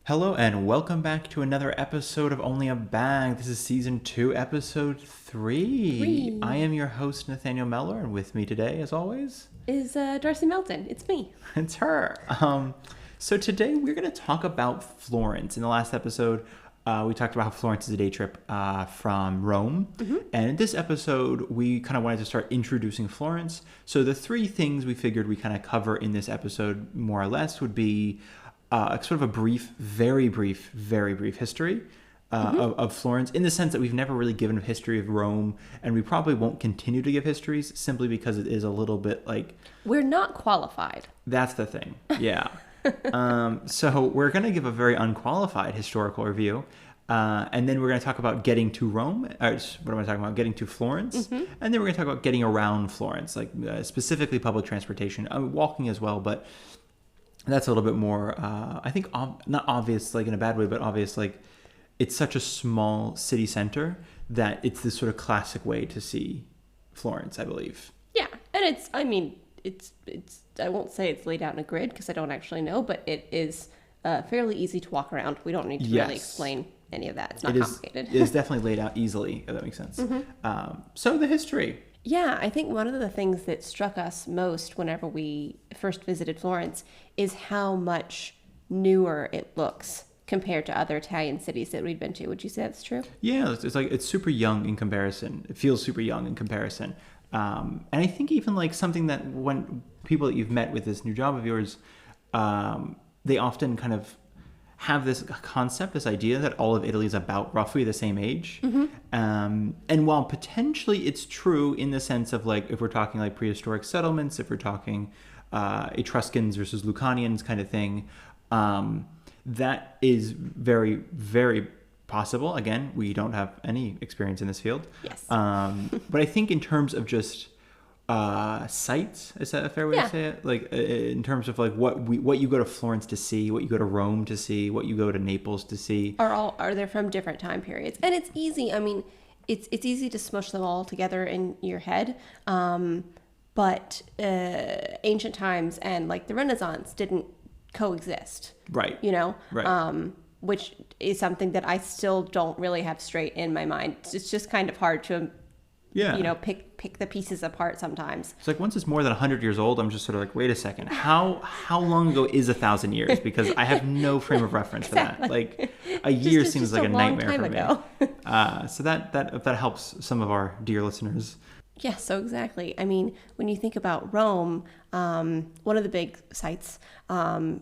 Hello and welcome back to another episode of Only a Bag. This is season 2, episode 3. I am your host, Nathaniel Meller, and with me today, as always, is Darcy Melton. It's me. it's her. So today we're going to talk about Florence. In the last episode, we talked about how Florence is a day trip from Rome. Mm-hmm. And in this episode, we kind of wanted to start introducing Florence. So the three things we figured we kind of cover in this episode, more or less, would be sort of a very brief history of Florence, in the sense that we've never really given a history of Rome, and we probably won't continue to give histories simply because it is a little bit like... We're not qualified. That's the thing, yeah. So we're going to give a very unqualified historical review, and then we're going to talk about getting to Rome, or what am I talking about? Getting to Florence, and then we're going to talk about getting around Florence, like specifically public transportation, walking as well, but... That's a little bit more, I think, not obvious, like in a bad way, but obvious, like it's such a small city center that it's this sort of classic way to see Florence, I believe. Yeah, and it's I won't say it's laid out in a grid because I don't actually know, but it is fairly easy to walk around. We don't need to really explain any of that. It's not complicated. It is definitely laid out easily, if that makes sense. Mm-hmm. So the history. Yeah, I think one of the things that struck us most whenever we first visited Florence is how much newer it looks compared to other Italian cities that we'd been to. Would you say that's true? Yeah, it's like it's super young in comparison. It feels super young in comparison. And I think even like something that when people that you've met with this new job of yours, they often kind of have this concept, this idea that all of Italy is about roughly the same age. Mm-hmm. And while potentially it's true in the sense of like, if we're talking like prehistoric settlements, if we're talking Etruscans versus Lucanians kind of thing, that is very, very possible. Again, we don't have any experience in this field. Yes. But I think in terms of just sites, is that a fair way to say it? Like in terms of like what you go to Florence to see, what you go to Rome to see, what you go to Naples to see, are they from different time periods? And it's easy. I mean, it's easy to smush them all together in your head. But ancient times and like the Renaissance didn't coexist, right? You know, right. Which is something that I still don't really have straight in my mind. It's just kind of hard to. Yeah. You know, pick the pieces apart sometimes. It's like once it's more than 100 years old, I'm just sort of like, wait a second, how long ago is 1,000 years? Because I have no frame of reference for that. Like a year seems like a nightmare for me. So that helps some of our dear listeners. Yeah, so exactly. I mean, when you think about Rome, one of the big sites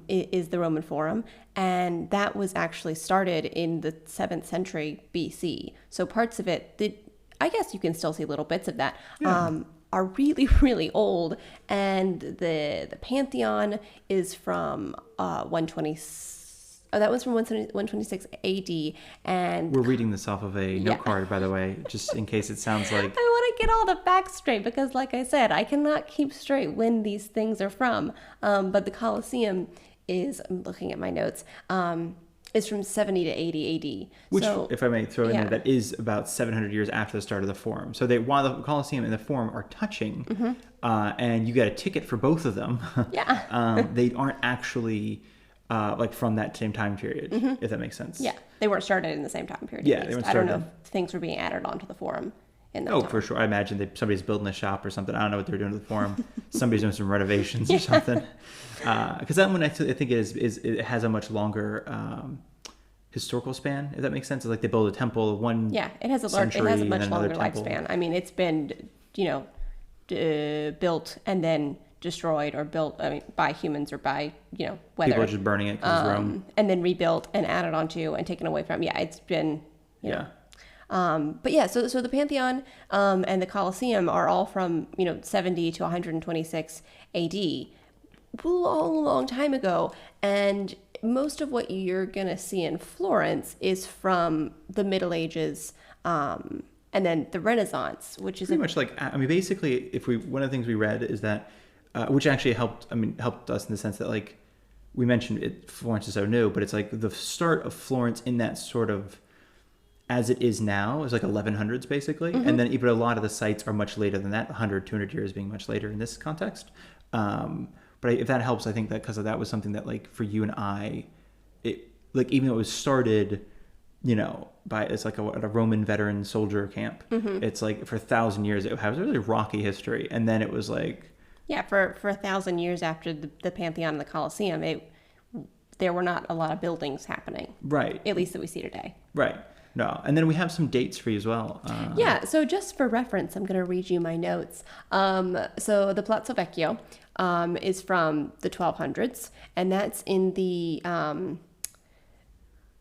is the Roman Forum, and that was actually started in the 7th century BC. So parts of it, I guess you can still see little bits of that, are really, really old. And the Pantheon is from 120. Oh, that was from 126 AD. And we're reading this off of a note card, by the way, just in case it sounds like... I want to get all the facts straight because, like I said, I cannot keep straight when these things are from. But the Colosseum is, I'm looking at my notes, is from 70 to 80 AD. Which, if I may throw in there, that is about 700 years after the start of the Forum. So while the Colosseum and the Forum are touching, and you get a ticket for both of them, they aren't actually like from that same time period, if that makes sense. Yeah, they weren't started in the same time period. Yeah, they weren't started. I don't know if things were being added onto the Forum in that time. For sure. I imagine somebody's building a shop or something. I don't know what they're doing to the Forum. Somebody's doing some renovations or something. Because that one, I think it has a much longer historical span, if that makes sense. It's like they build a temple one it has a much longer lifespan. I mean, it's been built and then destroyed or built by humans or by whether people are just burning it because it's Rome, and then rebuilt and added onto and taken away from. It's been but so the Pantheon and the Colosseum are all from 70 to 126 AD, long time ago. And most of what you're gonna see in Florence is from the Middle Ages, and then the Renaissance, which is pretty much like, basically, one of the things we read is that, which actually helped us in the sense that, like, we mentioned it, Florence is so new, but it's like the start of Florence in that sort of, as it is now, is like 1100s basically. And then even a lot of the sites are much later than that, 100, 200 years being much later in this context. But if that helps, I think that because of that was something that, like, for you and I, it like even though it was started, it's like a Roman veteran soldier camp. It's like for 1,000 years it has a really rocky history, and then it was like for 1,000 years after the Pantheon and the Colosseum, there were not a lot of buildings happening, right, at least that we see today. Right. No, and then we have some dates for you as well. So just for reference, I'm going to read you my notes. So the Palazzo Vecchio is from the 1200s, and that's in the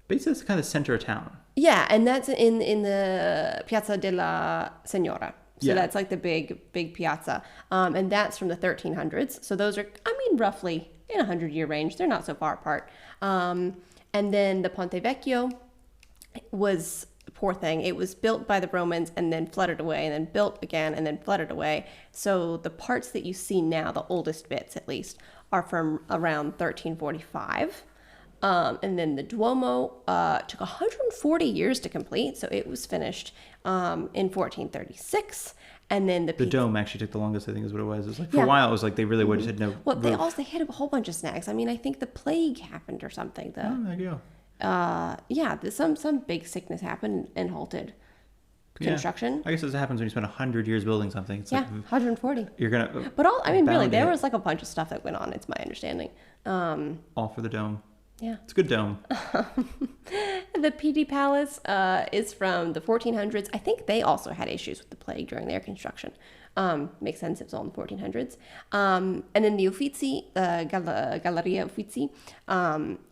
basically it's kind of the center of town. Yeah, and that's in the Piazza della Signora. So that's like the big piazza. And that's from the 1300s. So those are, roughly in a 100-year range. They're not so far apart. And then the Ponte Vecchio was, poor thing, it was built by the Romans and then flooded away and then built again and then flooded away. So the parts that you see now, the oldest bits at least, are from around 1345. And then the Duomo took 140 years to complete, so it was finished in 1436. And then the dome actually took the longest, I think is what it was. It was like for a while, it was like they really would just had no. Well, they hit a whole bunch of snags. I think the plague happened or something. There you go. Some big sickness happened and halted construction. I guess this happens when you spend 100 years building something. It's like 140. You're gonna. But really, there was like a bunch of stuff that went on. It's my understanding. All for the dome. Yeah. It's a good dome. The Pitti Palace is from the 1400s. I think they also had issues with the plague during their construction. Makes sense, it was all in the 1400s. And then the Uffizi, Galleria Uffizi,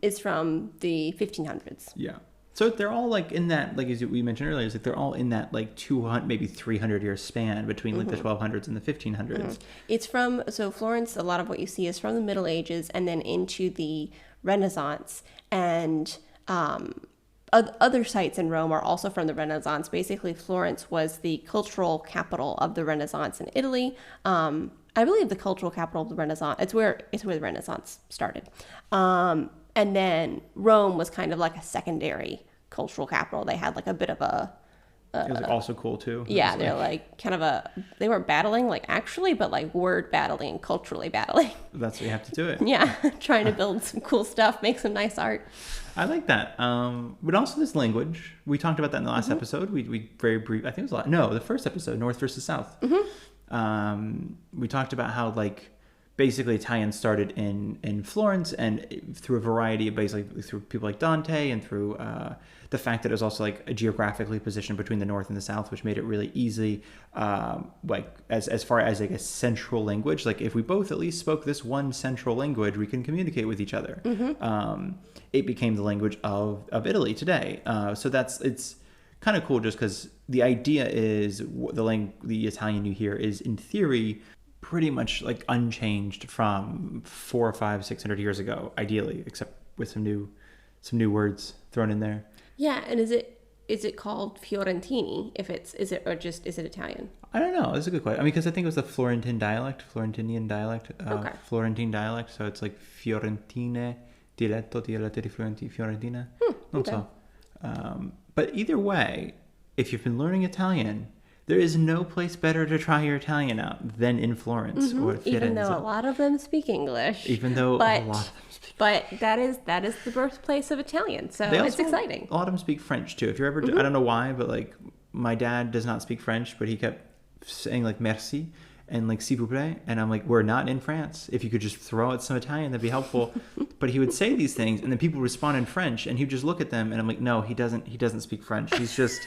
is from the 1500s. Yeah. So they're all like in that, like as we mentioned earlier, it's like they're all in that like 200, maybe 300 year span between like the 1200s and the 1500s. It's from, so Florence, a lot of what you see is from the Middle Ages and then into the Renaissance, and other sites in Rome are also from the Renaissance. Basically, Florence was the cultural capital of the Renaissance in Italy. I believe the cultural capital of the Renaissance. It's where the Renaissance started. And then Rome was kind of like a secondary cultural capital. They had like a bit of a it was also cool too. Yeah, they're like kind of they weren't battling like actually, but like word battling and culturally battling. That's what you have to do it. Yeah, trying to build some cool stuff, make some nice art. I like that. But also this language. We talked about that in the last episode. We very brief. I think it was the first episode, North versus South. We talked about how like basically Italian started in Florence, and through a variety of basically through people like Dante and through the fact that it was also like geographically positioned between the North and the South, which made it really easy, like as far as like a central language. Like if we both at least spoke this one central language, we can communicate with each other. It became the language of Italy today. So it's kind of cool just because the idea is the Italian you hear is in theory pretty much like unchanged from 400 or 500, 600 years ago, ideally, except with some new words thrown in there. Yeah, and is it called Fiorentini? Is it Italian? I don't know. That's a good question. Because I think it was the Florentine dialect. Okay. Florentine dialect. So it's like Fiorentine, dialetto di Fiorentina. Non so. But either way, if you've been learning Italian, there is no place better to try your Italian out than in Florence or Firenze. Even though a lot of them speak English. A lot of them speak. But that is the birthplace of Italian, so it's exciting. A lot of them speak French too. If you're ever, I don't know why, but like my dad does not speak French, but he kept saying like merci and like s'il vous plaît, and I'm like, we're not in France. If you could just throw out some Italian, that'd be helpful. But he would say these things, and then people respond in French, and he'd just look at them, and I'm like, no, he doesn't speak French. He's just.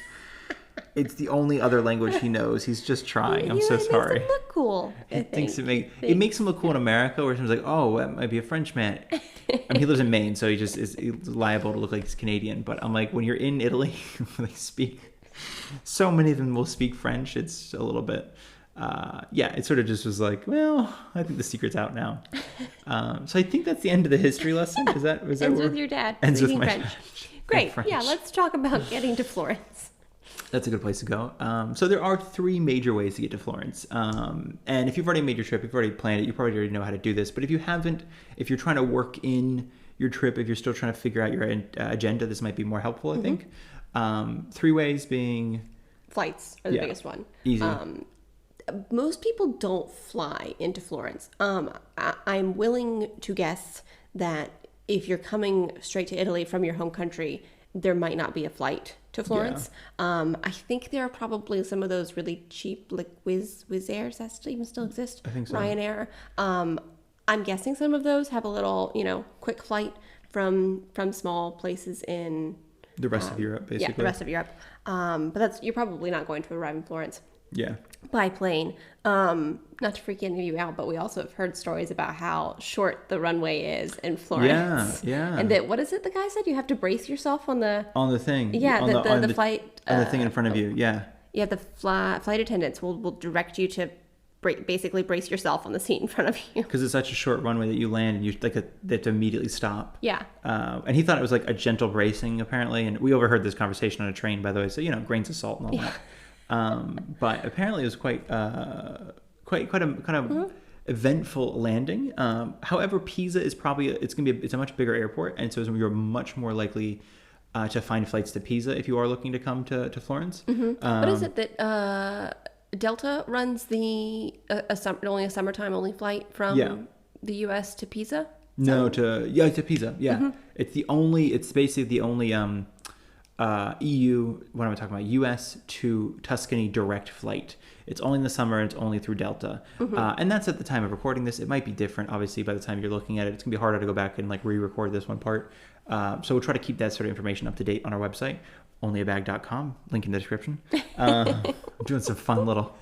It's the only other language he knows. He's just trying. I'm so sorry. It makes him look cool. It makes him look cool in America, where someone's like, "Oh, that might be a Frenchman." He lives in Maine, so he just is liable to look like he's Canadian. But I'm like, when you're in Italy, they speak. So many of them will speak French. It's a little bit. It sort of just was like, well, I think the secret's out now. So I think that's the end of the history lesson. Is that ends with your dad? Ends with my French. dad. Great. French. Yeah, let's talk about getting to Florence. That's a good place to go. So there are 3 major ways to get to Florence. And if you've already made your trip, you've already planned it, you probably already know how to do this. But if you haven't, if you're trying to work in your trip, if you're still trying to figure out your agenda, this might be more helpful, I think. 3 ways being... Flights are the biggest one. Easy. Most people don't fly into Florence. I'm willing to guess that if you're coming straight to Italy from your home country, there might not be a flight to Florence. I think there are probably some of those really cheap, like Wizz Airs that even still exist. I think so. Ryanair. I'm guessing some of those have a little, quick flight from small places in The rest of Europe, basically. yeah, the rest of Europe. But you're probably not going to arrive in Florence Yeah. by plane. Not to freak any of you out, but we also have heard stories about how short the runway is in Florence. Yeah. And that, what is it the guy said? You have to brace yourself on the... On the thing. Yeah, on the flight... On the thing in front of you, yeah. Yeah, the flight attendants will direct you to basically brace yourself on the seat in front of you. Because it's such a short runway that you land and they have to immediately stop. Yeah. And he thought it was like a gentle bracing, apparently. And we overheard this conversation on a train, by the way. So, grains of salt and all that. But apparently it was quite a kind of eventful landing. However, Pisa is probably it's a much bigger airport, and so you're much more likely to find flights to Pisa if you are looking to come to Florence. What is it that Delta runs only a summertime only flight from the U.S. to Pisa? To Pisa. Yeah, it's basically the only EU. What am I talking about? U.S. to Tuscany direct flight. It's only in the summer, and it's only through Delta. And that's at the time of recording this. It might be different, obviously, by the time you're looking at it. It's going to be harder to go back and re-record this one part. So we'll try to keep that sort of information up to date on our website, onlyabag.com, link in the description. Doing some fun little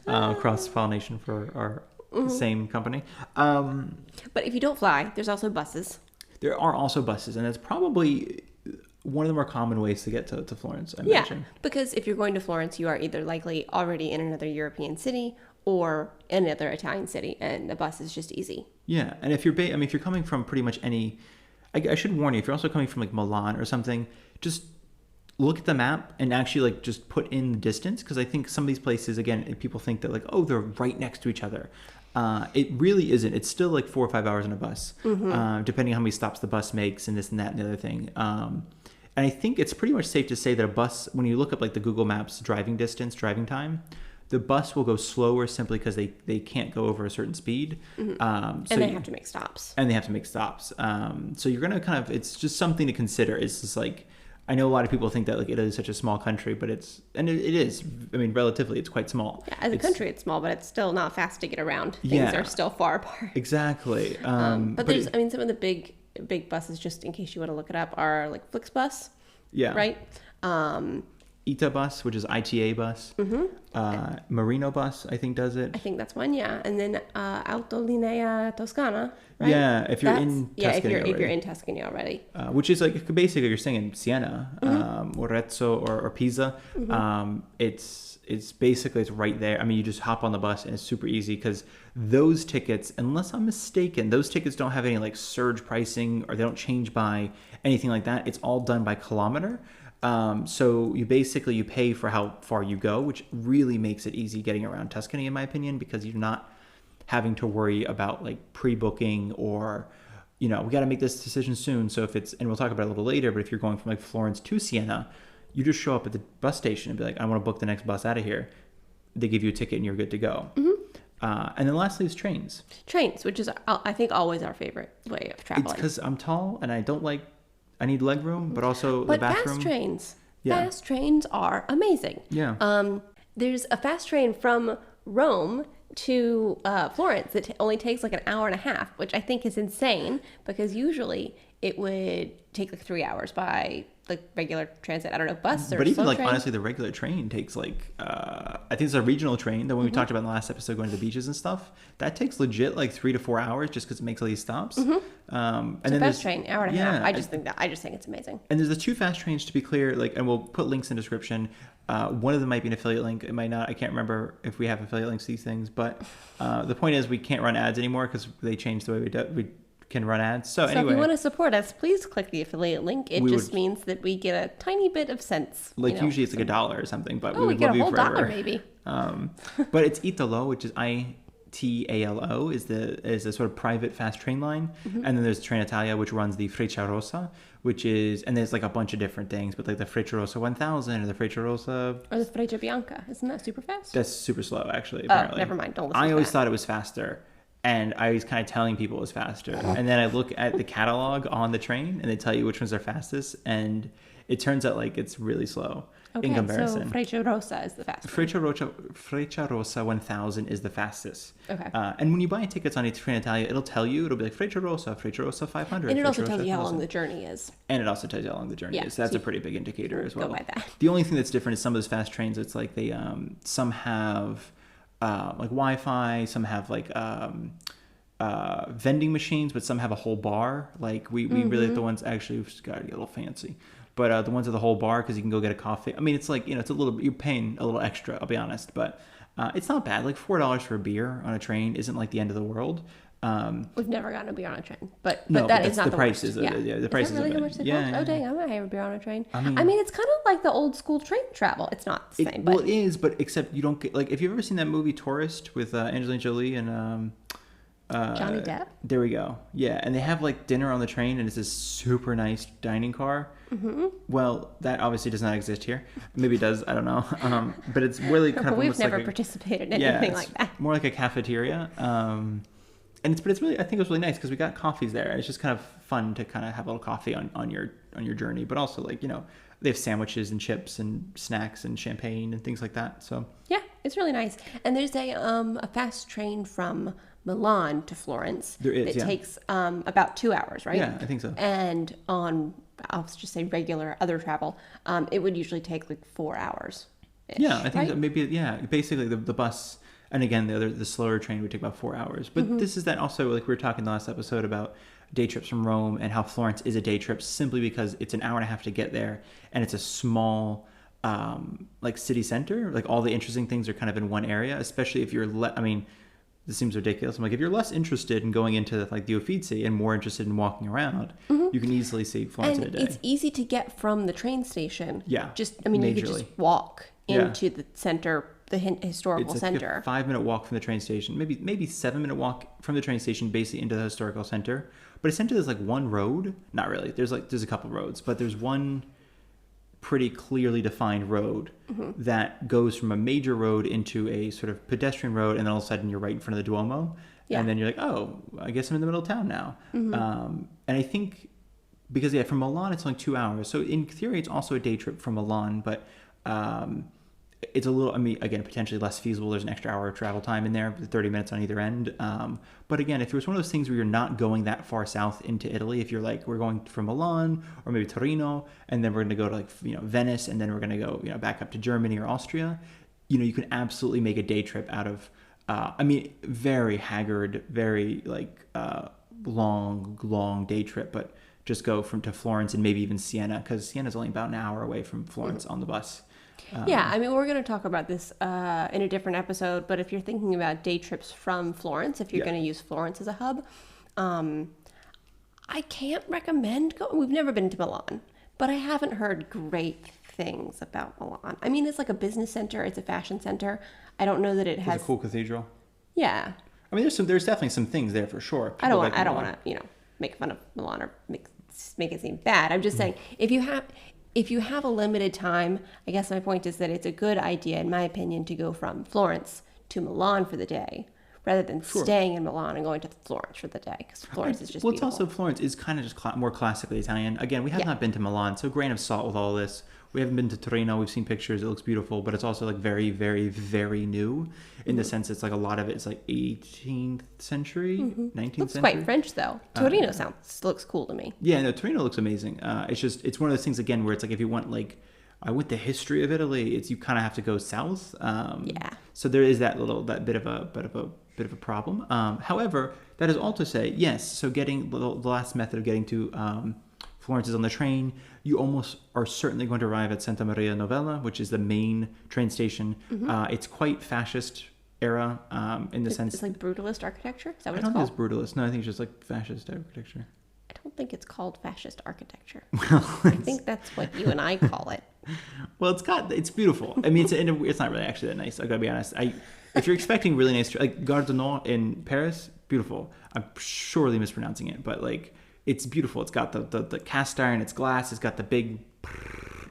cross-pollination for our same company. But if you don't fly, there's also buses. There are also buses, and that's probably one of the more common ways to get to Florence, I imagine. Yeah, because if you're going to Florence, you are either likely already in another European city or another Italian city, and the bus is just easy. Yeah, and if you're coming from pretty much any, I should warn you, if you're also coming from like Milan or something, just look at the map and actually just put in the distance, because I think some of these places, again, people think that they're right next to each other. It really isn't. It's still 4 or 5 hours on a bus, depending on how many stops the bus makes and this and that and the other thing. And I think it's pretty much safe to say that a bus, when you look up the Google Maps driving time, the bus will go slower simply because they can't go over a certain speed. And they have to make stops. So you're going to it's just something to consider. It's just I know a lot of people think that Italy is such a small country, but it is. I mean, relatively, it's quite small. Yeah, as a country, it's small, but it's still not fast to get around. Things are still far apart. Exactly. But there's, some of the big buses, just in case you want to look it up, are Flixbus. Yeah. Right? ITA bus, which is ITA bus. Marino bus, I think, does it. I think that's one, yeah. And then Autolinea Toscana, right? Yeah, if you're in Tuscany if you're in Tuscany already. Which is basically you're staying in Siena, Arezzo, or Pisa. It's basically it's right there. I mean, you just hop on the bus and it's super easy, because those tickets, unless I'm mistaken, those tickets don't have any surge pricing, or they don't change by anything like that. It's all done by kilometer. So you pay for how far you go, which really makes it easy getting around Tuscany, in my opinion, because you're not having to worry about pre-booking or, we got to make this decision soon. So and we'll talk about it a little later, but if you're going from Florence to Siena, you just show up at the bus station and be I want to book the next bus out of here. They give you a ticket and you're good to go. And then lastly is trains. Trains, which is, I think, always our favorite way of traveling. It's because I'm tall and I need leg room, but also the bathroom. Fast trains are amazing. Yeah. There's a fast train from Rome to Florence that only takes an hour and a half, which I think is insane, because usually it would take 3 hours by regular transit. I don't know, bus or but even train. Honestly, the regular train takes I think it's a regional train, the one we talked about in the last episode, going to the beaches and stuff. That takes legit 3 to 4 hours just because it makes all these stops. And then fast train, hour and a half. I just think it's amazing. And there's the 2 fast trains, to be clear, and we'll put links in the description. One of them might be an affiliate link. It might not. I can't remember if we have affiliate links to these things, but the point is we can't run ads anymore because they changed the way we can run ads. So anyway, if you want to support us, please click the affiliate link. It just means that we get a tiny bit of cents. Usually it's $1 or something, but we would get love a you whole forever. dollar maybe. But it's Italo, which is ITALO, is the sort of private fast train line, and then there's Trenitalia, which runs the Frecciarossa, and there's a bunch of different things, but the Frecciarossa 1000 or the Frecciarossa or the Freccia Bianca, isn't that super fast? That's super slow, actually. Apparently. Never mind. Don't listen. I always thought it was faster. And I was kind of telling people it was faster. And then I look at the catalog on the train, and they tell you which ones are fastest. And it turns out like it's really slow in comparison. So Frecciarossa is the fastest. Frecciarossa 1000 is the fastest. Okay. And when you buy tickets on Trenitalia, it'll be like Frecciarossa 500. And it also tells you how 1000. long the journey is. And it also tells you how long the journey is. So that's a pretty big indicator as well. Go by that. The only thing that's different is some of those fast trains. It's like they some have like Wi-Fi, some have like vending machines, but some have a whole bar. Like we really like the ones actually. We've just got to get a little fancy. But the ones with the whole bar, because you can go get a coffee. I mean, it's like, it's a little, you're paying a little extra, I'll be honest. But it's not bad. Like $4 for a beer on a train isn't like the end of the world. We've never gotten a beer on a train. But No, that but is not the price. worst. The price is that really how much they cost? Oh, dang, I might have a beer on a train. I mean, it's kind of like the old school train travel. It's not the same. Well, it is, but except you don't get, like, if you've ever seen that movie Tourist with Angelina Jolie and... Johnny Depp? There we go. Yeah, and they have like dinner on the train, and it's this super nice dining car. Mm-hmm. Well, that obviously does not exist here. Maybe it does. I don't know. But it's really kind of. We've never participated in anything like that. More like a cafeteria. And it's really. I think it was really nice because we got coffees there. It's just kind of fun to kind of have a little coffee on your journey, but also like they have sandwiches and chips and snacks and champagne and things like that. So yeah, it's really nice. And there's a fast train from Milan to Florence. There is, it takes about 2 hours, right? Yeah, I think so. And on, I'll just say regular other travel, it would usually take like 4 hours. Yeah, I think so. Maybe, yeah. Basically, the bus, and again, the slower train would take about 4 hours. But this is that also, like we were talking in the last episode about day trips from Rome and how Florence is a day trip simply because it's an hour and a half to get there, and it's a small like city center. Like all the interesting things are kind of in one area, especially if you're this seems ridiculous. I'm like, if you're less interested in going into like the Uffizi and more interested in walking around, you can easily see Florence in a day. And it's easy to get from the train station. Yeah, you could just walk into the center, the historical center. It's like a 5-minute walk from the train station, maybe 7-minute walk from the train station, basically into the historical center. But essentially, there's like one road. Not really. There's a couple roads, but there's one pretty clearly defined road that goes from a major road into a sort of pedestrian road, and then all of a sudden you're right in front of the Duomo, and then you're like, oh, I guess I'm in the middle of town now. And I think because from Milan it's only 2 hours, so in theory it's also a day trip from Milan, but it's a little, again, potentially less feasible. There's an extra hour of travel time in there, 30 minutes on either end. But again, if it was one of those things where you're not going that far south into Italy, if you're like, we're going from Milan or maybe Torino, and then we're going to go to like, Venice, and then we're going to go, back up to Germany or Austria, you can absolutely make a day trip out of, very haggard, very like long day trip, but just go to Florence and maybe even Siena, because Siena's only about an hour away from Florence on the bus. We're going to talk about this in a different episode, but if you're thinking about day trips from Florence, if you're going to use Florence as a hub, I can't recommend going. We've never been to Milan, but I haven't heard great things about Milan. It's like a business center. It's a fashion center. I don't know that it has... It's a cool cathedral. Yeah. There's definitely some things there for sure. I don't want to, make fun of Milan or make it seem bad. I'm just saying, if you have a limited time, I guess my point is that it's a good idea, in my opinion, to go from Florence to Milan for the day, rather than staying in Milan and going to Florence for the day, because Florence is just beautiful. It's also, Florence is kind of just more classically Italian. Again, we have not been to Milan, so grain of salt with all this. We haven't been to Torino. We've seen pictures. It looks beautiful, but it's also like very, very, very new in the sense it's like a lot of it's like 18th century, 19th century. Looks quite French though. Torino looks cool to me. Yeah, no, Torino looks amazing. It's one of those things again where it's like if you want like I want the history of Italy, you kind of have to go south. So there is that bit of a problem. However, that is all to say, yes. So getting the last method of getting to Florence is on the train. You almost are certainly going to arrive at Santa Maria Novella, which is the main train station. It's quite fascist era in the sense... It's like brutalist architecture? Is that what it's called? I don't think it's brutalist. No, I think it's just like fascist architecture. I don't think it's called fascist architecture. I think that's what you and I call it. Well, it's beautiful. It's not really actually that nice. I gotta be honest. If you're expecting really nice, like Gare du Nord in Paris, beautiful. I'm surely mispronouncing it, but like... It's beautiful. It's got the cast iron. It's glass. It's got the big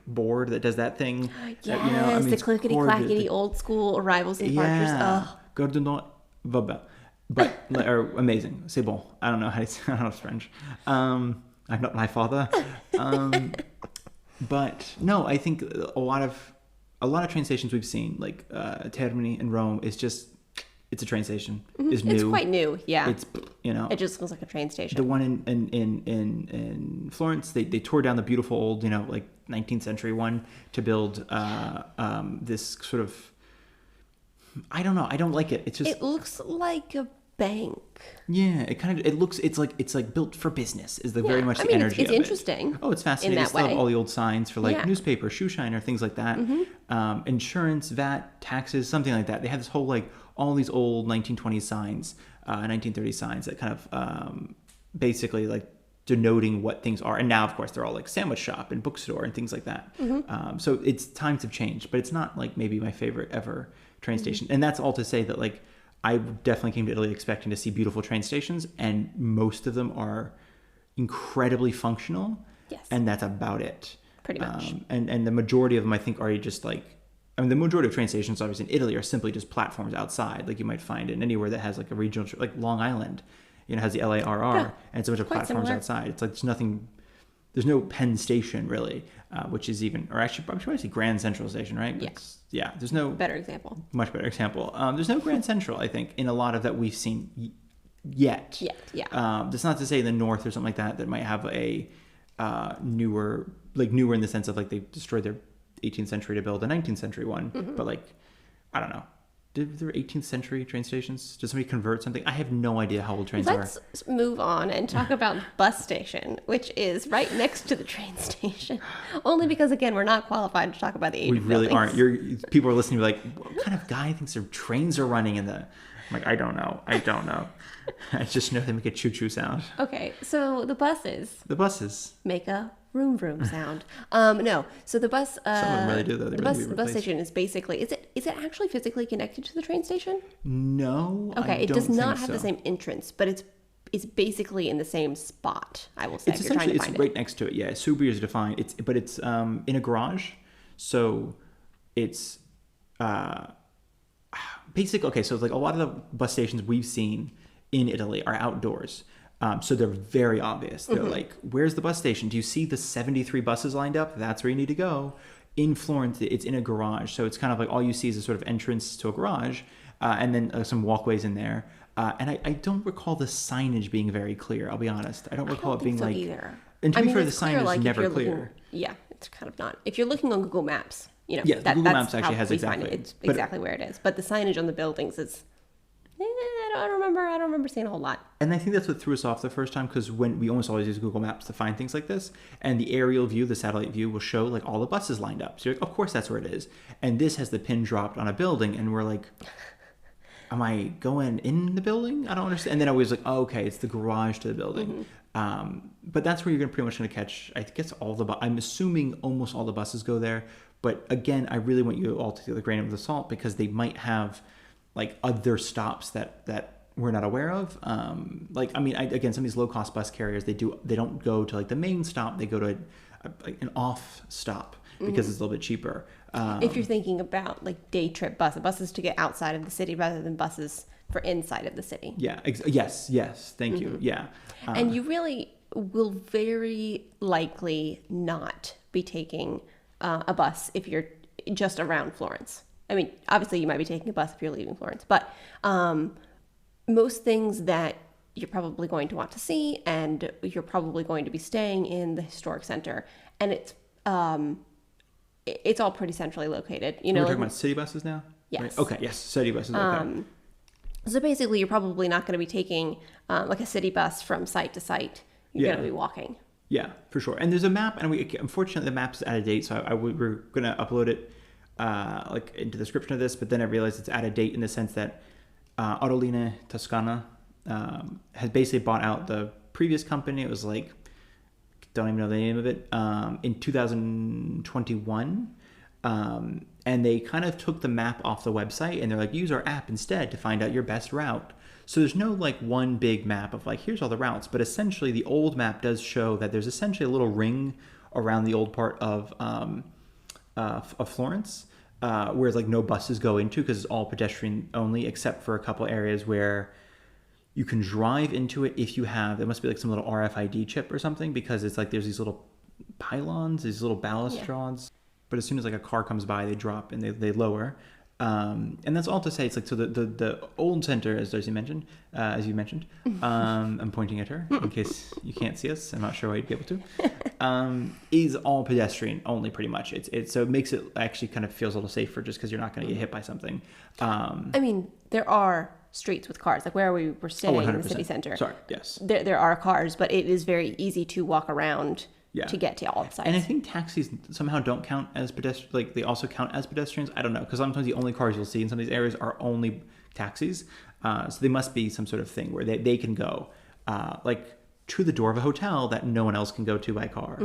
board that does that thing. Yes, the clickety clackety old school arrivals and departures. Gare du Nord, vabbè. but or amazing. C'est bon. I don't know how to say. I don't know it's French. I'm not my father. But no, I think a lot of train stations we've seen, like Termini in Rome, is just it's a train station. Is new. It's quite new, yeah. It's it just looks like a train station. The one in Florence, they tore down the beautiful old like 19th century one to build this sort of, I don't know, I don't like it. It's just, it looks like a bank. Yeah, it's like built for business is the very much the energy it's of interesting. It. Oh, it's fascinating. In They that still have way. all the old signs for like Yeah. newspaper, shoe shiner, things like that. Insurance, VAT, taxes, something like that. They have this whole like all these old 1920s signs, 1930s signs that kind of basically like denoting what things are. And now, of course, they're all like sandwich shop and bookstore and things like that. So it's times have changed, but it's not like maybe my favorite ever train station. And that's all to say that like I definitely came to Italy expecting to see beautiful train stations, and most of them are incredibly functional. Yes. And that's about it. Pretty much. And the majority of them, I think, are just like, I mean, the majority of train stations, obviously, in Italy are simply just platforms outside, like you might find in anywhere that has like a regional, like Long Island, has the LARR, and it's a bunch of quite platforms similar. outside. It's like there's nothing, there's no Penn Station really, which is even, or actually, I'm sure I say Grand Central Station, right? Yes. Yeah, there's no Better example. much better example. There's no Grand Central, I think, in a lot of that we've seen yet. Yeah. That's not to say the North or something like that might have a newer in the sense of like they destroyed their 18th century to build a 19th century one. But like, I don't know. Did there 18th century train stations? Did somebody convert something? I have no idea how old trains Let's are. move on and talk about bus station, which is right next to the train station. Only because, again, we're not qualified to talk about the age We of really buildings. aren't. People are listening to be like, what kind of guy thinks their trains are running in the... I'm like, I don't know. I just know they make a choo-choo sound. Okay, so the buses The buses. make a vroom vroom sound. No, so the bus. Some of them really do, though. They The really bus, do the bus replace. station is basically. Is it actually physically connected to the train station? No, Okay, I it does don't not think have so. the same entrance, but it's basically in the same spot. I will say. It's if you're trying essentially to find right next to it. Yeah, Subi is defined. It's in a garage, so it's basic. Okay, so like a lot of the bus stations we've seen in Italy are outdoors. So they're very obvious. They're like, where's the bus station? Do you see the 73 buses lined up? That's where you need to go. In Florence, it's in a garage. So it's kind of like all you see is a sort of entrance to a garage and then some walkways in there. And I don't recall the signage being very clear, I'll be honest. I don't recall it being so like... either. And to be fair, the it's sign clear, is like, if never you're clear. looking- yeah, it's kind of not. If you're looking on Google Maps, Yeah, that, Google that's Maps actually how has we find exactly- it. It's but- exactly where it is. But the signage on the buildings is. I don't remember seeing a whole lot. And I think that's what threw us off the first time, because when we almost always use Google Maps to find things like this, and the aerial view, the satellite view, will show like all the buses lined up. So you're like, of course that's where it is. And this has the pin dropped on a building, and we're like, am I going in the building? I don't understand. And then I was like, oh, okay, it's the garage to the building. But that's where you're pretty much going to catch, I guess, I'm assuming almost all the buses go there. But again, I really want you all to take the grain of salt, because they might have like other stops that we're not aware of. Again, some of these low cost bus carriers, they don't go to like the main stop. They go to an off stop because it's a little bit cheaper. If you're thinking about like day trip buses to get outside of the city rather than buses for inside of the city. Yeah. Yes. Thank you. Yeah. And you really will very likely not be taking a bus if you're just around Florence. I mean, obviously you might be taking a bus if you're leaving Florence, but most things that you're probably going to want to see, and you're probably going to be staying in the historic center, and it's all pretty centrally located. We're talking about city buses now? Yes. Right? Okay. Yes. City buses. Okay. So basically, you're probably not going to be taking like a city bus from site to site. You're going to be walking. Yeah, for sure. And there's a map, and unfortunately the map is out of date, so we're gonna upload it into the description of this. But then I realized it's out of date in the sense that Autolinee Toscana has basically bought out the previous company. It was like, don't even know the name of it, in 2021. And they kind of took the map off the website, and they're like, use our app instead to find out your best route. So there's no like one big map of like, here's all the routes, but essentially the old map does show that there's essentially a little ring around the old part of Florence, where like no buses go into, because it's all pedestrian only, except for a couple areas where You can drive into it if you have, there must be like some little RFID chip or something, because it's like there's these little pylons, these little ballast rods. But as soon as like a car comes by, they drop and they lower. And that's all to say, it's like, so the old center, as you mentioned, I'm pointing at her in case you can't see us. I'm not sure why you'd be able to. Is all pedestrian only, pretty much. So it makes it actually kind of feels a little safer, just because you're not going to get hit by something. I mean, there are streets with cars, like where we were staying in the city center. Sorry, yes. There are cars, but it is very easy to walk around to get to all sides. And I think taxis somehow don't count as pedestrians. Like, they also count as pedestrians. I don't know, because sometimes the only cars you'll see in some of these areas are only taxis. So they must be some sort of thing where they can go like to the door of a hotel that no one else can go to by car.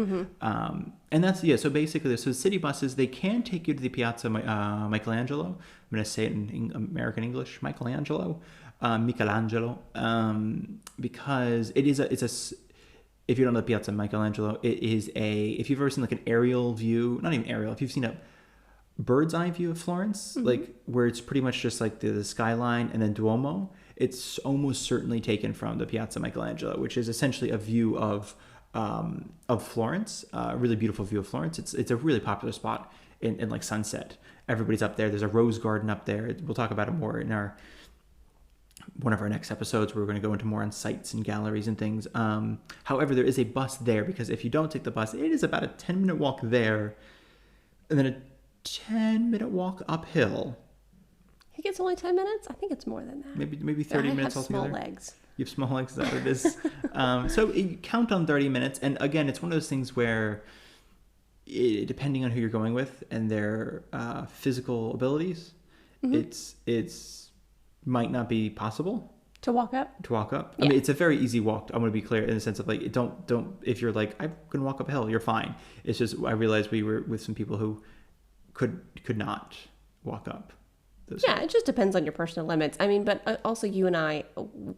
And that's, so basically, so city buses, they can take you to the Piazza Michelangelo. I'm going to say it in American English, Michelangelo, because it's a, if you don't know the Piazza Michelangelo, it is if you've ever seen like an aerial view, not even aerial, if you've seen a bird's eye view of Florence, like where it's pretty much just like the skyline and then Duomo, it's almost certainly taken from the Piazza Michelangelo, which is essentially a view of Florence, a really beautiful view of Florence. It's a really popular spot in like sunset. Everybody's up there. There's a rose garden up there. We'll talk about it more in one of our next episodes, where we're going to go into more on sites and galleries and things. However, there is a bus there, because if you don't take the bus, it is about a 10-minute walk there, and then a 10-minute walk uphill. I think it's only 10 minutes. I think it's more than that. Maybe 30 minutes altogether. Small legs. You have small legs. Is that what it is? So you count on 30 minutes, and again, it's one of those things where, depending on who you're going with and their physical abilities, it's might not be possible to walk up. I mean, it's a very easy walk. I'm going to be clear in the sense of like, don't if you're like, I'm going to walk up a hill, you're fine. It's just, I realized we were with some people who could not walk up those hills. It just depends on your personal limits. I mean, but also you and I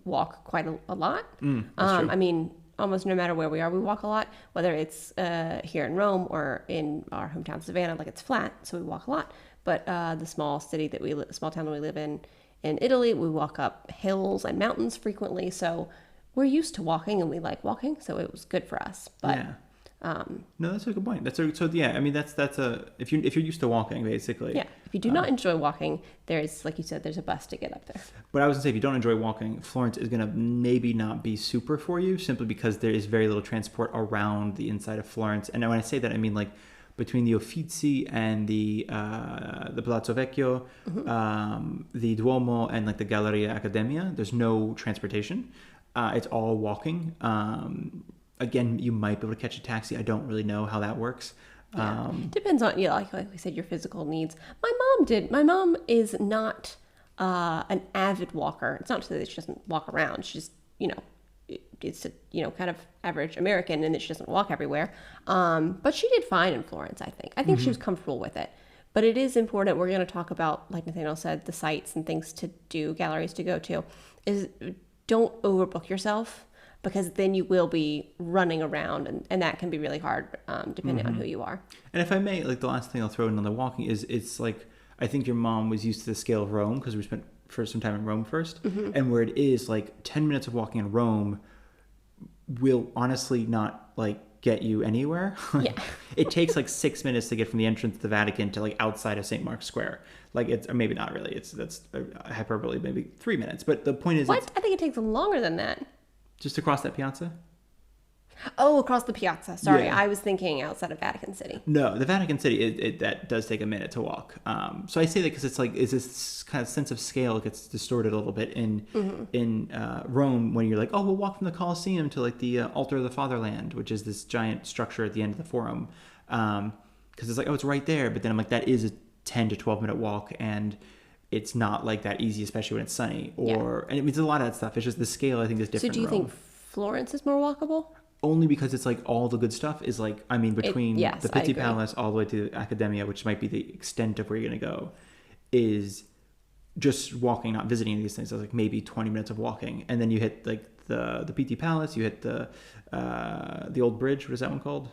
walk quite a lot. That's true. I mean, almost no matter where we are, we walk a lot, whether it's here in Rome or in our hometown Savannah, like it's flat, so we walk a lot. But the small town that we live in Italy, we walk up hills and mountains frequently, so we're used to walking and we like walking, so it was good for us. But no, that's a good point. I mean, that's if you're used to walking, basically. Yeah. If you do not enjoy walking, there's, like you said, there's a bus to get up there. But I was gonna say, if you don't enjoy walking, Florence is gonna maybe not be super for you, simply because there is very little transport around the inside of Florence. And when I say that, I mean like between the Uffizi and the Palazzo Vecchio, the Duomo, and like the Galleria Accademia, there's no transportation. It's all walking. Again, you might be able to catch a taxi. I don't really know how that works. Depends on, like we said, your physical needs. My mom is not an avid walker. It's not to say that she doesn't walk around. She just, it's kind of average American, and that she doesn't walk everywhere. But she did fine in Florence, I think. I think she was comfortable with it. But it is important. We're going to talk about, like Nathaniel said, the sites and things to do, galleries to go to. Is don't overbook yourself, because then you will be running around, and that can be really hard, depending on who you are. And if I may, like the last thing I'll throw in on the walking is, it's like, I think your mom was used to the scale of Rome, because we spent some time in Rome first, and where it is like 10 minutes of walking in Rome will honestly not like get you anywhere. It takes like 6 minutes to get from the entrance to the Vatican to like outside of St. Mark's Square. Like, it's maybe not really. That's a hyperbole. Maybe 3 minutes. But the point is, I think it takes longer than that. Just across that piazza? Oh, across the piazza. Sorry, Yeah. I was thinking outside of Vatican City. No, the Vatican City, that does take a minute to walk. So I say that because it's like, is this kind of sense of scale gets distorted a little bit in Rome, when you're like, oh, we'll walk from the Colosseum to like the altar of the Fatherland, which is this giant structure at the end of the Forum. Because it's like, oh, it's right there. But then I'm like, that is a 10 to 12 minute walk, and it's not like that easy, especially when it's sunny. And it means a lot of that stuff. It's just the scale, I think, is different. So do you think Florence is more walkable? Only because it's like all the good stuff is like, I mean, between the Pitti Palace all the way to the Accademia, which might be the extent of where you're going to go, is just walking, not visiting any of these things. So like maybe 20 minutes of walking. And then you hit like the Pitti Palace, you hit the old bridge. What is that one called?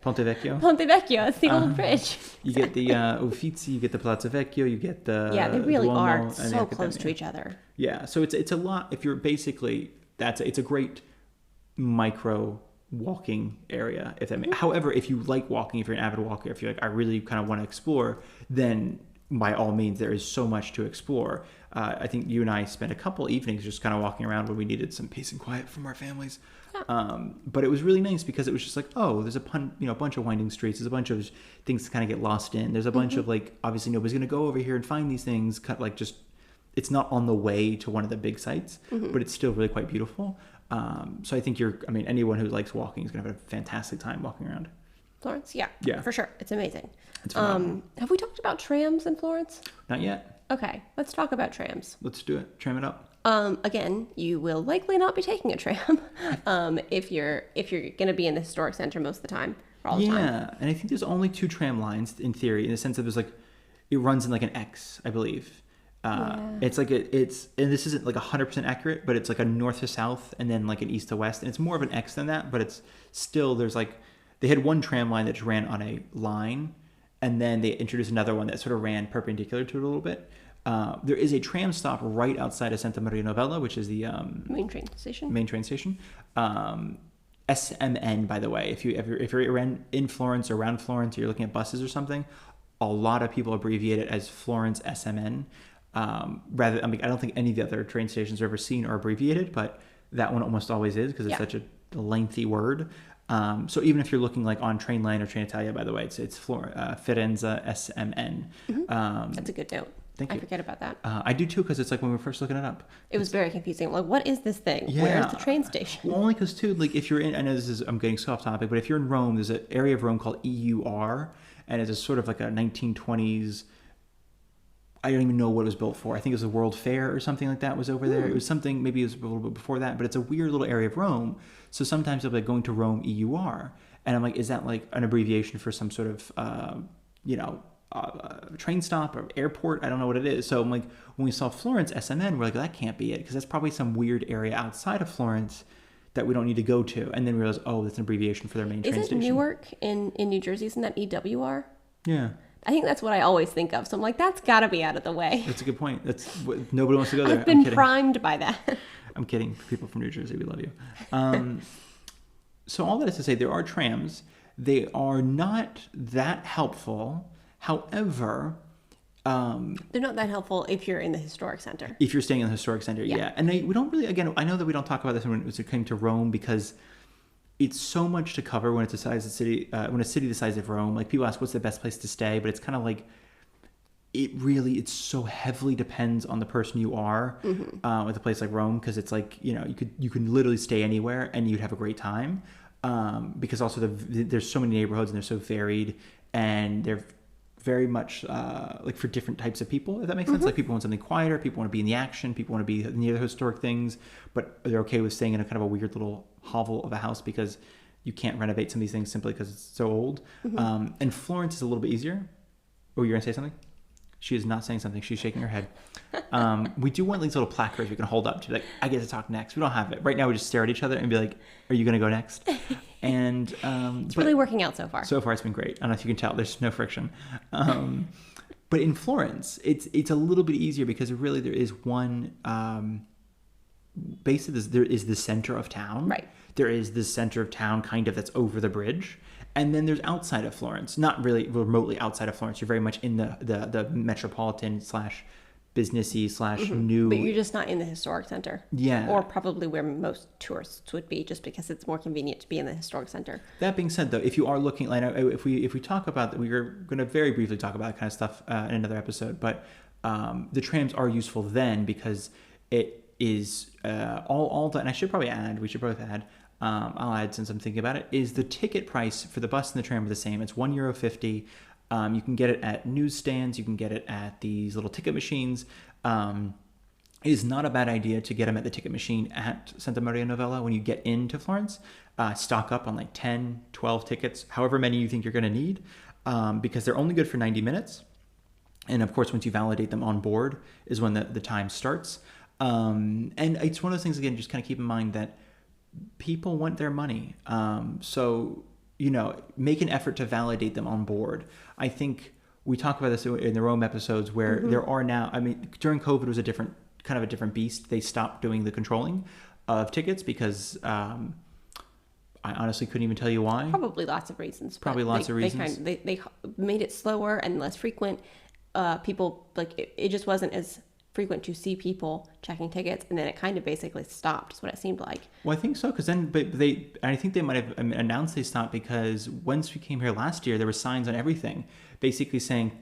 Ponte Vecchio. Ponte Vecchio, it's the old bridge. You get the Uffizi, you get the Palazzo Vecchio, you get the Yeah, they really Duomo, are and the so close Accademia. to each other. Yeah, so it's a lot. If you're basically it's a great micro walking area. If that however, if you like walking, if you're an avid walker, if you're like I really kind of want to explore, then by all means there is so much to explore. I think you and I spent a couple evenings just kind of walking around when we needed some peace and quiet from our families. But it was really nice because it was just like, oh, there's a bunch of winding streets. There's a bunch of things to kind of get lost in. There's a bunch of like, obviously nobody's going to go over here and find these things. Like just, it's not on the way to one of the big sites, but it's still really quite beautiful. So I think anyone who likes walking is going to have a fantastic time walking around. Florence, yeah, Yeah. for sure. It's amazing. It's phenomenal. Have we talked about trams in Florence? Not yet. Okay, let's talk about trams. Let's do it. Tram it up. Again, you will likely not be taking a tram if you're going to be in the historic center most of the time or all the time. Yeah, and I think there's only 2 tram lines in theory, in the sense that there's like, it runs in like an X, I believe. It's like and this isn't like 100% accurate, but it's like a north to south and then like an east to west, and it's more of an X than that, but it's still, there's like, they had one tram line that just ran on a line, and then they introduced another one that sort of ran perpendicular to it a little bit. There is a tram stop right outside of Santa Maria Novella, which is the Main train station. SMN, by the way, if you're in Florence or around Florence, or you're looking at buses or something, a lot of people abbreviate it as Florence SMN. I don't think any of the other train stations are ever seen or abbreviated, but that one almost always is because it's such a lengthy word. So even if you're looking like on Trainline or Trenitalia, by the way, it's Firenze SMN. That's a good note. Thank you. I forget about that. I do too, because it's like when we were first looking it up. It was very confusing. Like, what is this thing? Yeah. Where's the train station? Well, only because too, like if you're in, I know I'm getting so off topic, but if you're in Rome, there's an area of Rome called EUR, and it's a sort of like a 1920s. I don't even know what it was built for. I think it was a World Fair or something like that was over there. It was something, maybe it was a little bit before that, but it's a weird little area of Rome. So sometimes they'll be like going to Rome EUR. And I'm like, is that like an abbreviation for some sort of, train stop or airport? I don't know what it is. So I'm like, when we saw Florence SMN, we're like, that can't be it, because that's probably some weird area outside of Florence that we don't need to go to. And then we realized, oh, that's an abbreviation for their main train station. Isn't Newark in New Jersey, isn't that EWR? Yeah. I think that's what I always think of. So I'm like, that's got to be out of the way. That's a good point. Nobody wants to go there. I've been primed by that. I'm kidding. People from New Jersey, we love you. So all that is to say, there are trams. They are not that helpful. However, they're not that helpful if you're in the historic center. If you're staying in the historic center, yeah. And we don't really, again, I know that we don't talk about this when it came to Rome, because it's so much to cover when it's the size of city, when a city the size of Rome. Like, people ask what's the best place to stay, but it's kind of like, it so heavily depends on the person you are with a place like Rome, because it's like, you can literally stay anywhere and you'd have a great time, because also there's so many neighborhoods and they're so varied, and they're very much like for different types of people, if that makes sense. Like, people want something quieter, people want to be in the action, people want to be near the historic things, but they're okay with staying in a kind of a weird little hovel of a house because you can't renovate some of these things simply because it's so old. And Florence is a little bit easier. Oh, you're gonna say something? She is not saying something. She's shaking her head. We do want these little placards we can hold up to be like, I get to talk next. We don't have it. Right now we just stare at each other and be like, are you going to go next? And it's really working out so far. So far it's been great. I don't know if you can tell. There's no friction. But in Florence, it's a little bit easier because really there is one... basically, there is the center of town. Right. There is the center of town kind of that's over the bridge. And then there's outside of Florence, not really remotely outside of Florence. You're very much in the metropolitan / businessy / new. But you're just not in the historic center. Yeah. Or probably where most tourists would be, just because it's more convenient to be in the historic center. That being said, though, if you are looking, like, if we talk about, we are going to very briefly talk about that kind of stuff in another episode, but the trams are useful then because it is all that, and I should probably add, we should both add, I'll add since I'm thinking about it, is the ticket price for the bus and the tram are the same. It's €1.50. You can get it at newsstands. You can get it at these little ticket machines. It is not a bad idea to get them at the ticket machine at Santa Maria Novella when you get into Florence. Stock up on like 10, 12 tickets, however many you think you're going to need, because they're only good for 90 minutes. And of course, once you validate them on board is when the time starts. And it's one of those things, again, just kind of keep in mind that people want their money. So make an effort to validate them on board. I think we talk about this in the Rome episodes where there are now, I mean, during COVID it was a different beast. They stopped doing the controlling of tickets because I honestly couldn't even tell you why. Probably lots of reasons. Probably lots of reasons. They made it slower and less frequent. People, like, it just wasn't as frequent to see people checking tickets, and then it kind of basically stopped, is what it seemed like. Well, I think so, because then, I think they might have announced they stopped because once we came here last year, there were signs on everything basically saying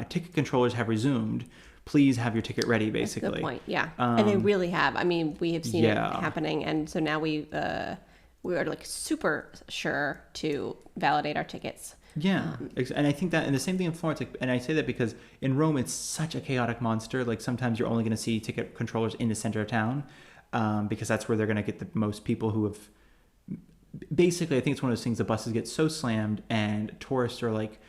ticket controllers have resumed. Please have your ticket ready, basically. That's a good point, yeah. And they really have. I mean, we have seen it happening, and so now we are like super sure to validate our tickets. Yeah, and I think that, and the same thing in Florence, and I say that because in Rome it's such a chaotic monster. Like sometimes you're only going to see ticket controllers in the center of town, because that's where they're going to get the most people who have. Basically, I think it's one of those things. The buses get so slammed, and tourists are like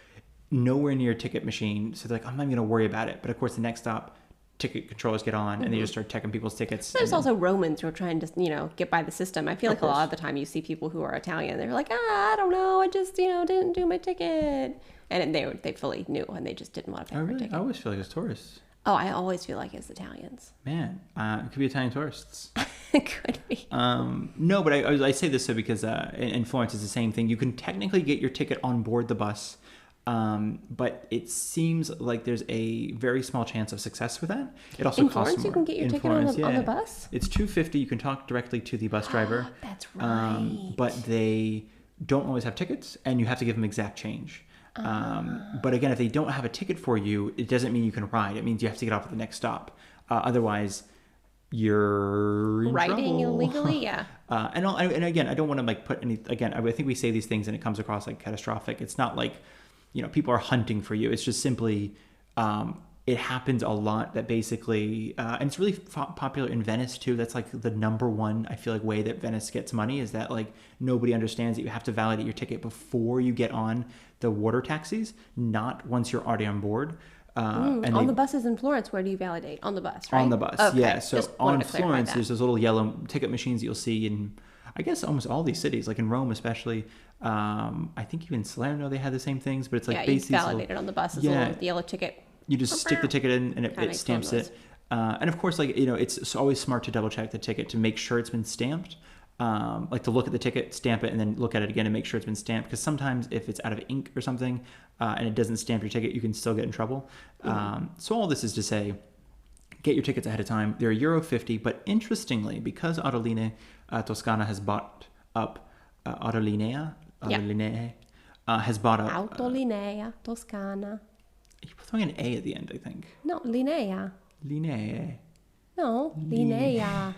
nowhere near a ticket machine, so they're like, I'm not even going to worry about it. But of course, the next stop, ticket controllers get on, and they just start checking people's tickets. There's also Romans who are trying to, get by the system. I feel like a lot of the time you see people who are Italian, they're like, I don't know, I just, didn't do my ticket. And they fully knew, and they just didn't want to pay for a ticket. I always feel like it's tourists. Oh, I always feel like it's Italians. Man, it could be Italian tourists. It could be. No, but I say this because in Florence it's the same thing. You can technically get your ticket on board the bus, but it seems like there's a very small chance of success with that. It also in costs Florence, more. You can get your ticket on the bus? It's $2.50. You can talk directly to the bus driver. That's right. But they don't always have tickets, and you have to give them exact change. But again, if they don't have a ticket for you, it doesn't mean you can ride. It means you have to get off at the next stop. Otherwise, you're in riding trouble. illegally, yeah. And again, I don't want to put any. Again, I think we say these things and it comes across like catastrophic. It's not like people are hunting for you. It's just simply it happens a lot that basically, and it's really popular in Venice too. That's like the number one, I feel like, way that Venice gets money is that like nobody understands that you have to validate your ticket before you get on the water taxis, not once you're already on board. And on the buses in Florence, where do you validate? On the bus, right? On the bus, okay. yeah. So on Florence, that. there's those little yellow ticket machines that you'll see in, I guess, almost all these cities, like in Rome especially. I think even Salerno, they had the same things, but it's like basically... Yeah, you validate it on the bus. It's the yellow ticket. You just stick the ticket in and it stamps it. And of course, like, it's always smart to double check the ticket to make sure it's been stamped. Like to look at the ticket, stamp it, and then look at it again and make sure it's been stamped. Because sometimes if it's out of ink or something and it doesn't stamp your ticket, you can still get in trouble. So all this is to say, get your tickets ahead of time. They're €50, but interestingly, because Autolinee Toscana has bought up Autolinea has bought up Autolinea Toscana. You're throwing an A at the end, I think. No, Linea. Linea. No, Linea.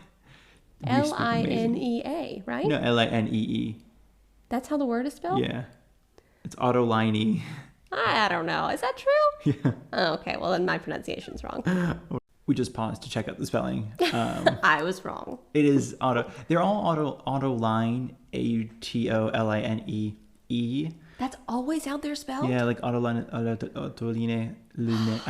Linea, right? No, Linee. That's how the word is spelled? Yeah. It's Autolinee. I don't know. Is that true? Yeah. Oh, okay. Well, then my pronunciation's wrong. We just paused to check out the spelling. I was wrong. It is auto. They're all Autoline, Autoline. That's always how they're spelled? Yeah, like Autoline. I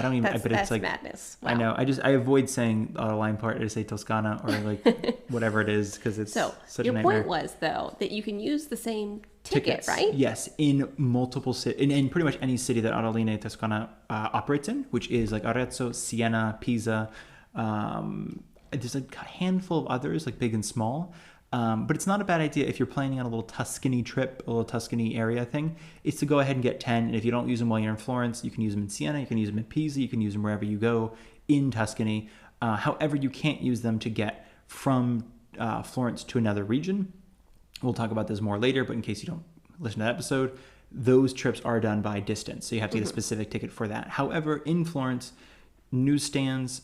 don't even. That's, but it's like madness. Wow. I know. I avoid saying Autoline part. I just say Toscana or like whatever it is because it's such a nightmare. Your point was though that you can use the same ticket, right? Yes, in multiple cities, in pretty much any city that Autolinee Toscana operates in, which is like Arezzo, Siena, Pisa. There's a handful of others, like big and small. But it's not a bad idea if you're planning on a little Tuscany trip, a little Tuscany area thing, is to go ahead and get 10. And if you don't use them while you're in Florence, you can use them in Siena, you can use them in Pisa, you can use them wherever you go in Tuscany. However, you can't use them to get from Florence to another region. We'll talk about this more later, but in case you don't listen to that episode, those trips are done by distance. So you have to get a specific ticket for that. However, in Florence, newsstands,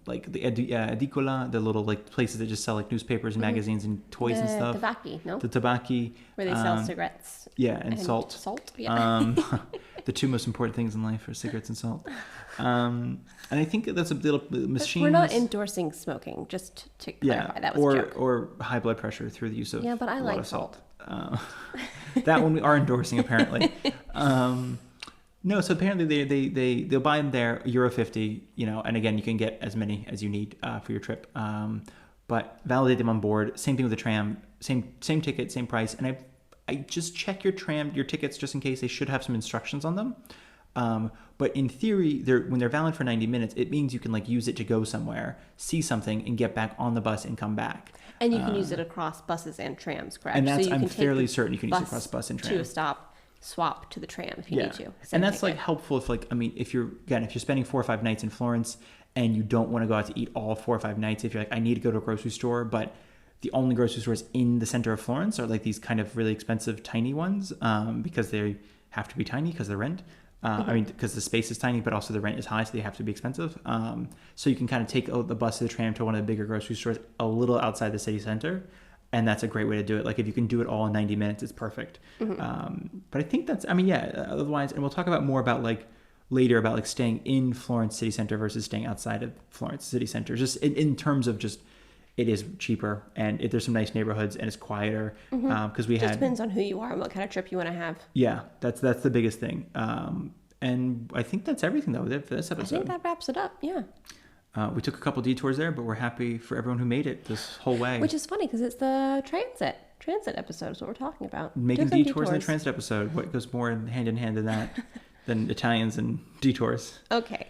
like the edicola, the little like places that just sell like newspapers and magazines and toys and stuff. The tabacchi. Where they sell cigarettes. Yeah, and salt. Salt, yeah. The two most important things in life are cigarettes and salt. And I think that's a little machine. We're not endorsing smoking, just to clarify. That was a joke. Or high blood pressure through the use of but I a like lot of salt. That one we are endorsing apparently. No, so apparently they'll buy them there, €50, and again, you can get as many as you need for your trip. But validate them on board. Same thing with the tram, same ticket, same price. And I just check your tickets just in case. They should have some instructions on them. But in theory, when they're valid for 90 minutes, it means you can like use it to go somewhere, see something, and get back on the bus and come back. And you can use it across buses and trams, correct? And so I'm fairly certain you can use it across bus and tram. To a stop, swap to the tram if you need to. And that's like helpful if like, I mean, if you're spending 4 or 5 nights in Florence and you don't want to go out to eat all 4 or 5 nights, if you're like, I need to go to a grocery store, but the only grocery stores in the center of Florence are like these kind of really expensive tiny ones, because they have to be tiny because of the rent. I mean, because the space is tiny, but also the rent is high, so they have to be expensive. So you can kind of take the bus or the tram to one of the bigger grocery stores a little outside the city center, and that's a great way to do it. Like if you can do it all in 90 minutes, it's perfect. But I think that's, I mean, yeah, otherwise, and we'll talk about more about like later about like staying in Florence city center versus staying outside of Florence city center, just in terms of just, it is cheaper and there's some nice neighborhoods and it's quieter, because we had, depends on who you are and what kind of trip you want to have. Yeah, that's the biggest thing. And I think that's everything though for this episode. I think that wraps it up. Yeah. We took a couple detours there, but we're happy for everyone who made it this whole way. Which is funny because it's the transit episode is what we're talking about. Making detours in the transit episode. What goes more hand in hand than that than Italians and detours? Okay.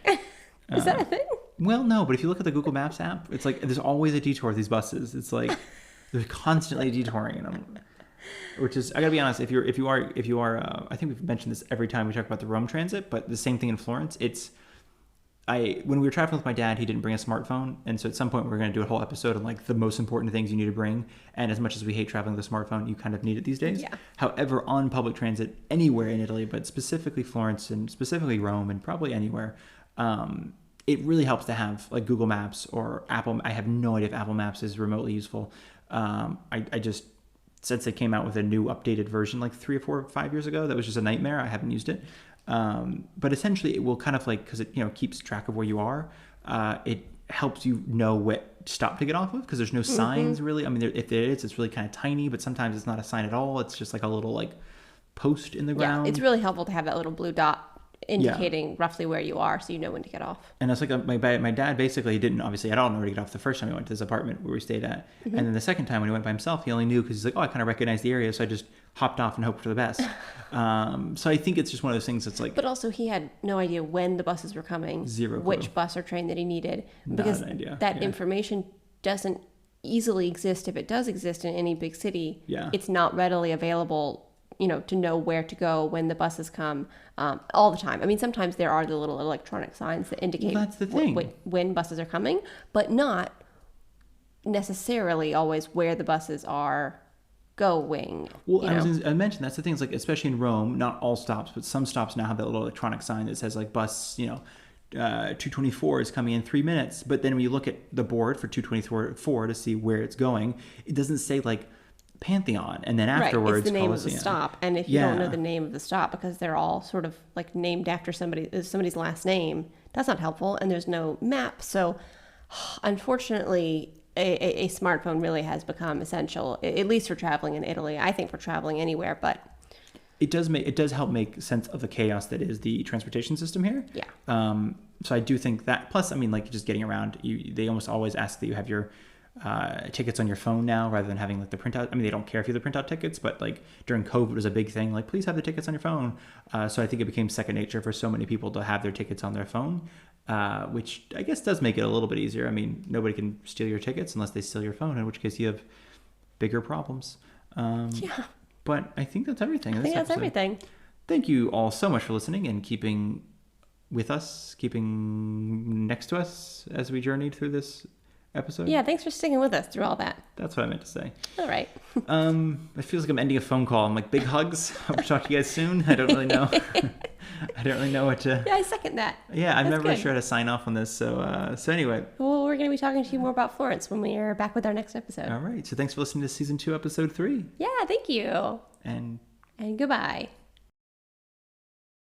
Is that a thing? Well, no, but if you look at the Google Maps app, it's like there's always a detour with these buses. It's like they're constantly detouring in them. Which is, I gotta be honest, if you are, I think we've mentioned this every time we talk about the Rome transit, but the same thing in Florence. When we were traveling with my dad, he didn't bring a smartphone, and so at some point we're going to do a whole episode on like the most important things you need to bring. And as much as we hate traveling with a smartphone, you kind of need it these days. Yeah. However, on public transit anywhere in Italy, but specifically Florence and specifically Rome and probably anywhere, it really helps to have like Google Maps or Apple. I have no idea if Apple Maps is remotely useful. I just, since they came out with a new updated version like 3 or 4 or 5 years ago, that was just a nightmare. I haven't used it. But essentially it will kind of like, because it keeps track of where you are, it helps you know what stop to get off of, because there's no signs really. I mean, if there is, it's really kind of tiny, but sometimes it's not a sign at all. It's just like a little like post in the ground. Yeah, it's really helpful to have that little blue dot indicating roughly where you are, so you know when to get off. And it's like my dad basically didn't obviously at all know where to get off the first time he went to this apartment where we stayed at, and then the second time when he went by himself, he only knew because he's like, oh, I kind of recognize the area, so I just hopped off and hoped for the best. So I think it's just one of those things that's like, but also he had no idea when the buses were coming, which bus or train that he needed, because that information doesn't easily exist. If it does exist in any big city, it's not readily available, to know where to go when the buses come all the time. I mean, sometimes there are the little electronic signs that indicate when buses are coming, but not necessarily always where the buses are going. Well, I mentioned that's the thing. It's like, especially in Rome, not all stops, but some stops now have that little electronic sign that says like bus, 224 is coming in 3 minutes. But then when you look at the board for 224 to see where it's going, it doesn't say like Pantheon, and then afterwards it's the name Colosseum. Of the stop. And if you don't know the name of the stop, because they're all sort of like named after somebody's last name, that's not helpful, and there's no map. So unfortunately, a smartphone really has become essential, at least for traveling in Italy. I think for traveling anywhere, but it does help make sense of the chaos that is the transportation system here. So I do think that, plus, I mean, like just getting around, they almost always ask that you have your tickets on your phone now rather than having like the printout. I mean, they don't care if you have the printout tickets, but like during COVID was a big thing, like please have the tickets on your phone. So I think it became second nature for so many people to have their tickets on their phone, which I guess does make it a little bit easier. I mean, nobody can steal your tickets unless they steal your phone, in which case you have bigger problems. But I think that's everything. I think that's everything. Thank you all so much for listening and keeping with us, keeping next to us as we journeyed through this episode. Yeah, thanks for sticking with us through all that. That's what I meant to say. All right. It feels like I'm ending a phone call. I'm like, big hugs. Hope to talk to you guys soon. I don't really know. I don't really know what to... Yeah, I second that. Yeah, I'm never really sure how to sign off on this. So anyway. Well, we're going to be talking to you more about Florence when we are back with our next episode. All right. So thanks for listening to season 2, episode 3. Yeah, thank you. And goodbye.